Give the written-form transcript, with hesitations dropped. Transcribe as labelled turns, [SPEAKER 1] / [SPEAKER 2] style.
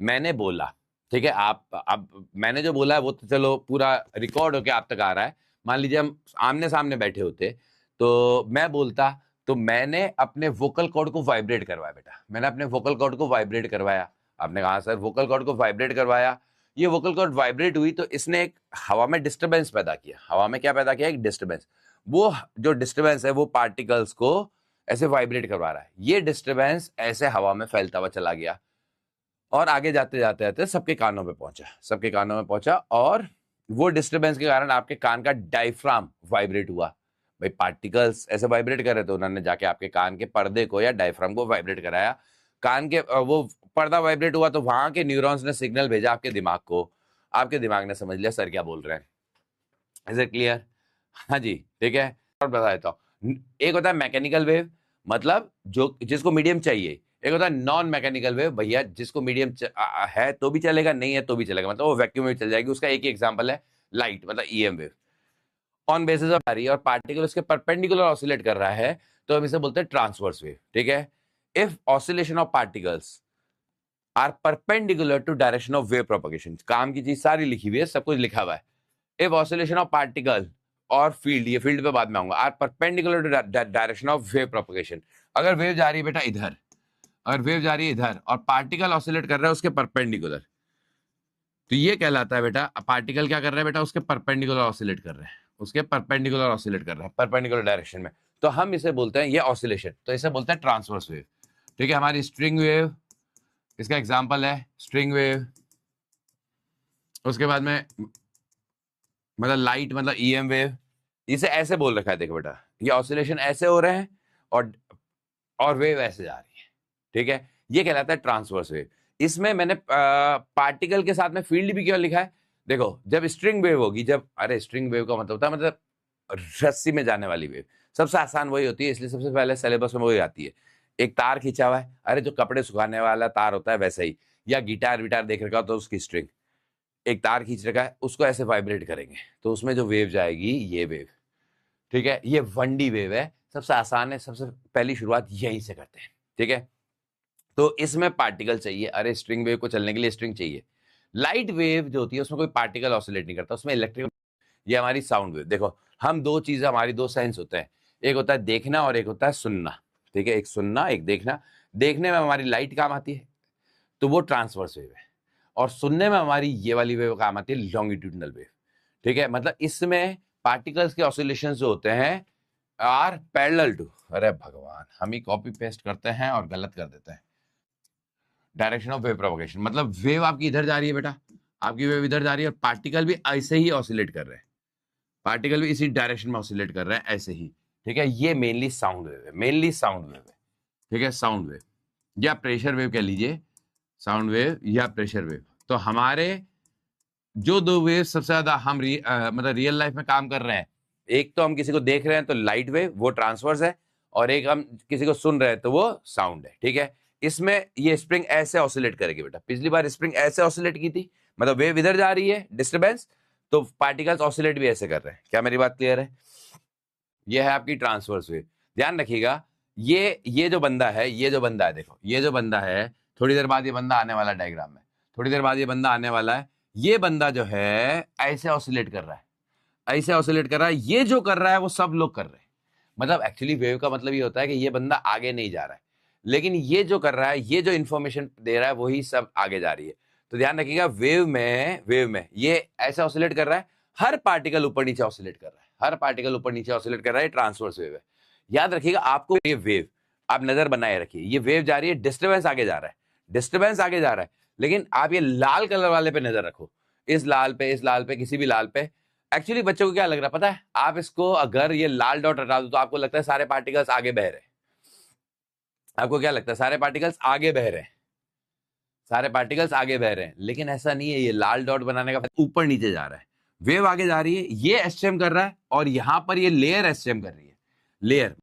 [SPEAKER 1] मैंने बोला, ठीक है, आप अब मैंने जो बोला है वो तो चलो पूरा रिकॉर्ड होके आप तक आ रहा है। मान लीजिए हम आमने सामने बैठे होते तो मैं बोलता, तो मैंने अपने वोकल कॉर्ड को वाइब्रेट करवाया बेटा, मैंने अपने वोकल कॉर्ड को वाइब्रेट करवाया। आपने कहा सर वोकल कॉर्ड को वाइब्रेट करवाया, ये वोकल कॉर्ड वाइब्रेट हुई तो इसने एक हवा में डिस्टर्बेंस पैदा किया। हवा में क्या पैदा किया? एक डिस्टर्बेंस। वो जो डिस्टर्बेंस है वो पार्टिकल्स को ऐसे वाइब्रेट करवा रहा है। ये डिस्टर्बेंस ऐसे हवा में फैलता हुआ चला गया और आगे जाते जाते जाते सबके कानों में पहुंचा, सबके कानों में पहुंचा, और वो डिस्टर्बेंस के कारण आपके कान का डायफ्राम वाइब्रेट हुआ। भाई पार्टिकल्स ऐसे वाइब्रेट कर रहे थे, उन्होंने जाके आपके कान के पर्दे को या डायफ्राम को वाइब्रेट कराया। कान के वो पर्दा वाइब्रेट हुआ तो वहां के न्यूरॉन्स ने सिग्नल भेजा आपके दिमाग को, आपके दिमाग ने समझ लिया सर क्या बोल रहे हैं। Is it clear? हाँ जी, ठीक है। और बता देता हूँ, एक होता है मैकेनिकल वेव, मतलब जो जिसको मीडियम चाहिए। एक होता है नॉन मैकेनिकल वेव, भैया जिसको मीडियम है तो भी चलेगा, नहीं है तो भी चलेगा, मतलब वो वैक्यूम में चल जाएगी। उसका एक ही एग्जांपल है लाइट, मतलब EM wave. On basis of रही है और पार्टिकल उसके परपेंडिकुलर ऑसिलेट कर रहा है तो हम इसे बोलते हैं ट्रांसवर्स वेव, ठीक है। If oscillation of particles are perpendicular to direction of wave propagation, काम की चीज सारी लिखी हुई है, सब कुछ लिखा हुआ है। इफ ऑसिलेशन ऑफ पार्टिकल और फील्ड, ये फील्ड पे बाद में आऊंगा, are perpendicular to direction of wave propagation, अगर वेव जा रही है बेटा इधर, अगर वेव जा रही है इधर और पार्टिकल ऑसिलेट कर रहा है उसके परपेंडिकुलर, तो ये कहलाता है बेटा, पार्टिकल क्या कर रहा है बेटा, उसके परपेंडिकुलर ऑसिलेट कर रहे हैं, उसके परपेंडिकुलर ऑसिलेट कर रहे हैं परपेंडिकुलर डायरेक्शन में, तो हम इसे बोलते हैं ये ऑसिलेशन, तो इसे बोलते हैं ट्रांसवर्स वेव, ठीक है। हमारी स्ट्रिंग वेव इसका एग्जांपल है, स्ट्रिंग वेव। उसके बाद में मतलब लाइट, मतलब ईएम वेव, इसे ऐसे बोल रखा है, देखो बेटा ये ऑसिलेशन ऐसे हो रहे हैं और वेव ऐसे जा रही है, ठीक है। ये कहलाता है ट्रांसवर्स वेव। इसमें मैंने पार्टिकल के साथ में फील्ड भी क्यों लिखा है? देखो जब स्ट्रिंग वेव होगी, जब, अरे स्ट्रिंग वेव का मतलब होता है मतलब रस्सी में जाने वाली वेव, सबसे आसान वही होती है, इसलिए सबसे पहले सिलेबस में वही आती है। एक तार खींचा हुआ है, अरे जो कपड़े सुखाने वाला तार होता है वैसे ही, या गिटार विटार देख रखा हो तो उसकी स्ट्रिंग, एक तार खींच रखा है उसको ऐसे वाइब्रेट करेंगे तो उसमें जो वेव जाएगी ये वेव, ठीक है। ये 1D वेव है, सबसे आसान है, सबसे पहली शुरुआत यहीं से करते हैं, ठीक है। तो इसमें पार्टिकल चाहिए, अरे स्ट्रिंग वेव को चलने के लिए स्ट्रिंग चाहिए। लाइट वेव जो होती है उसमें कोई पार्टिकल ऑसिलेट नहीं करता, उसमें इलेक्ट्रिक, ये हमारी साउंड वेव। देखो हम दो चीजें, हमारी दो सेंस होते हैं, एक होता है देखना और एक होता है सुनना, ठीक है। एक सुनना एक देखना। देखने में हमारी लाइट काम आती है तो वो ट्रांसवर्स वेव है, और सुनने में हमारी ये वाली वेव काम आती है लॉन्गिट्यूडनल वेव, ठीक है। मतलब इसमें पार्टिकल्स के ऑसिलेशंस जो होते हैं आर पैरेलल टू, अरे भगवान हम ही कॉपी पेस्ट करते हैं और गलत कर देते हैं, डायरेक्शन ऑफ वेव प्रोपगेशन, मतलब वेव आपकी इधर जा रही है बेटा, आपकी वेव इधर जा रही है और पार्टिकल भी ऐसे ही ऑसिलेट कर रहे हैं, पार्टिकल भी इसी डायरेक्शन में ऑसिलेट कर रहे हैं ऐसे ही, ठीक है। ये मेनली साउंड वेव है, मेनली साउंड वेव है, ठीक है। साउंड वेव या प्रेशर वेव कह लीजिए, साउंड वेव या प्रेशर वेव। तो हमारे जो दो वेव सबसे ज्यादा हम मतलब रियल लाइफ में काम कर रहे हैं, एक तो हम किसी को देख रहे हैं तो लाइट वेव, वो ट्रांसवर्स है, और एक हम किसी को सुन रहे हैं तो वो साउंड है, ठीक है। इसमें ये स्प्रिंग ऐसे ऑसिलेट करेगी बेटा, पिछली बार स्प्रिंग ऐसे ऑसिलेट की थी, मतलब वेव इधर जा रही है डिस्टर्बेंस, तो पार्टिकल्स ऑसिलेट भी ऐसे कर रहे हैं। क्या मेरी बात क्लियर है? ये है आपकी ट्रांसवर्स वेव। ध्यान रखिएगा, ये जो बंदा है, ये जो बंदा है, देखो ये जो बंदा है, थोड़ी देर बाद ये बंदा आने वाला डायग्राम में, थोड़ी देर बाद ये बंदा आने वाला है। ये बंदा जो है ऐसे ऑसिलेट कर रहा है, ऐसे ऑसिलेट कर रहा है, ये जो कर रहा है वो सब लोग कर रहे हैं। मतलब एक्चुअली वेव का मतलब ये होता है कि ये बंदा आगे नहीं जा रहा है, लेकिन ये जो कर रहा है, ये जो इंफॉर्मेशन दे रहा है वही सब आगे जा रही है। तो ध्यान रखिएगा, वेव में ये ऐसे ऑसिलेट कर रहा है, हर पार्टिकल ऊपर नीचे ऑसिलेट कर रहा है, हर पार्टिकल ऊपर नीचे ऑसिलेट कर रहा है, ट्रांसवर्स वेव है। याद रखिएगा आपको, ये वेव आप नजर बनाए रखिए, ये वेव जा रही है, डिस्टर्बेंस आगे जा रहा है, डिस्टर्बेंस आगे जा रहा है, लेकिन आप ये लाल कलर वाले पे नजर रखो, इस लाल पे, इस लाल पे, किसी भी लाल पे। एक्चुअली बच्चों को क्या लग रहा है पता है, आप इसको अगर ये लाल डॉट हटा दो तो आपको लगता है सारे पार्टिकल्स आगे बह रहे हैं। आपको क्या लगता है? सारे पार्टिकल्स आगे बह रहे हैं, सारे पार्टिकल्स आगे बह रहे हैं, लेकिन ऐसा नहीं है। ये लाल डॉट बनाने का ऊपर नीचे जा रहा है, वेव आगे जा रही है, ये एसटीएम कर रहा है और यहां पर ये लेयर एसटीएम कर रही है, लेयर